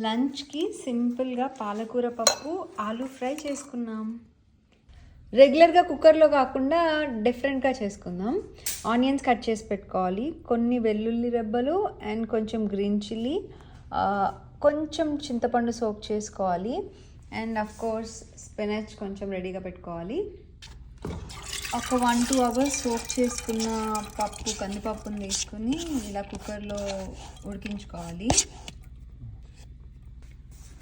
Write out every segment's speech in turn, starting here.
లంచ్కి సింపుల్గా పాలకూర పప్పు ఆలూ ఫ్రై చేసుకున్నాం. రెగ్యులర్గా కుక్కర్లో కాకుండా డిఫరెంట్గా చేసుకుందాం. ఆనియన్స్ కట్ చేసి పెట్టుకోవాలి, కొన్ని వెల్లుల్లి రెబ్బలు అండ్ కొంచెం గ్రీన్ చిల్లీ, కొంచెం చింతపండు సోక్ చేసుకోవాలి అండ్ అఫ్ కోర్స్ స్పినచ్ కొంచెం రెడీగా పెట్టుకోవాలి. ఒక 1-2 అవర్స్ సోక్ చేసుకున్న కందిపప్పుని తీసుకుని ఇలా కుక్కర్లో ఉడికించుకోవాలి.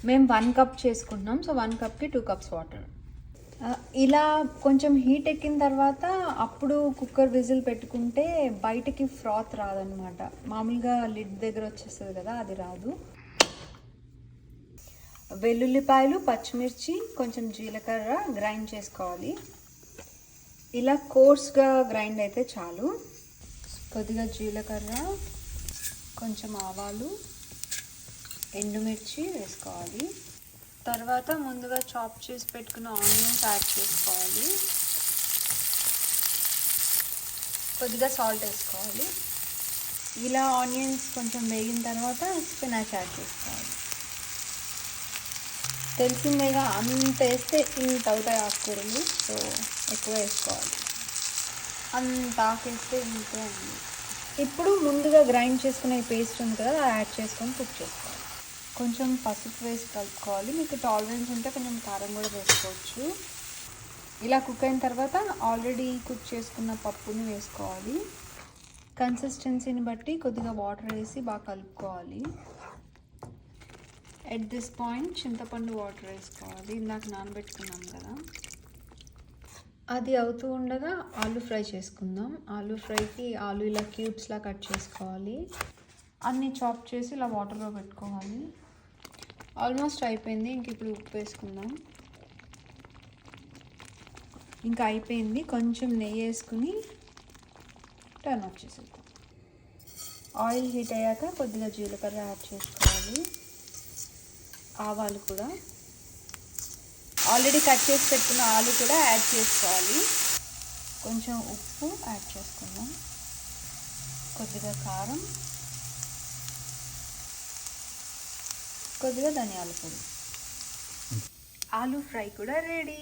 మేము 1 కప్ చేసుకుంటున్నాం, సో 1 కప్కి 2 కప్స్ వాటర్. ఇలా కొంచెం హీట్ ఎక్కిన తర్వాత అప్పుడు కుక్కర్ విజిల్ పెట్టుకుంటే బయటకి ఫ్రాత్ రాదనమాట. మామూలుగా లిడ్ దగ్గర వచ్చేస్తుంది కదా, అది రాదు. వెల్లుల్లిపాయలు, పచ్చిమిర్చి, కొంచెం జీలకర్ర గ్రైండ్ చేసుకోవాలి. ఇలా కోర్స్గా గ్రైండ్ అయితే చాలు. కొద్దిగా జీలకర్ర, కొంచెం ఆవాలు, ఎండుమిర్చి వేసుకోవాలి. తర్వాత ముందుగా చాప్ చేసి పెట్టుకున్న ఆనియన్స్ యాడ్ చేసుకోవాలి. కొద్దిగా సాల్ట్ వేసుకోవాలి. ఇలా ఆనియన్స్ కొంచెం వేగిన తర్వాత స్పినాచ్ యాడ్ చేసుకోవాలి. తెలిసిందేగా, అంత వేస్తే ఇంత అవుతాయి ఆకుకూరలు, సో ఎక్కువ వేసుకోవాలి. అంత ఆకేస్తే ఇంతే ఉంది. ఇప్పుడు ముందుగా గ్రైండ్ చేసుకునే పేస్ట్ ఉంది కదా, అది యాడ్ చేసుకొని కుక్ చేసుకోవాలి. కొంచెం పసుపు వేసి కలుపుకోవాలి. మీకు టాలరెన్స్ ఉంటే కొంచెం కారం కూడా వేసుకోవచ్చు. ఇలా కుక్ అయిన తర్వాత ఆల్రెడీ కుక్ చేసుకున్న పప్పుని వేసుకోవాలి. కన్సిస్టెన్సీని బట్టి కొద్దిగా వాటర్ వేసి బాగా కలుపుకోవాలి. ఎట్ దిస్ పాయింట్ చింతపండు వాటర్ వేసుకోవాలి, ఇందాక నానబెట్టుకున్నాం కదా. అది అవుతూ ఉండగా ఆలూ ఫ్రై చేసుకుందాం. ఆలూ ఫ్రైకి ఆలూ ఇలా క్యూబ్స్లా కట్ చేసుకోవాలి. అన్నీ చాప్ చేసి ఇలా వాటర్లో పెట్టుకోవాలి. ఆల్మోస్ట్ అయిపోయింది. ఇంక ఇప్పుడు ఉప్పు వేసుకుందాం. ఇంకా అయిపోయింది. కొంచెం నెయ్యి వేసుకుని టర్న్ ఆఫ్ చేసేద్దాం. ఆయిల్ హీట్ అయ్యాక కొద్దిగా జీలకర్ర యాడ్ చేసుకోవాలి. ఆవాలు కూడా, ఆల్రెడీ కట్ చేసి పెట్టుకున్న ఆలు కూడా యాడ్ చేసుకోవాలి. కొంచెం ఉప్పు యాడ్ చేసుకుందాం, కొద్దిగా కారం, కొద్దిగా ధనియాల పొడి. ఆలూ ఫ్రై కూడా రెడీ.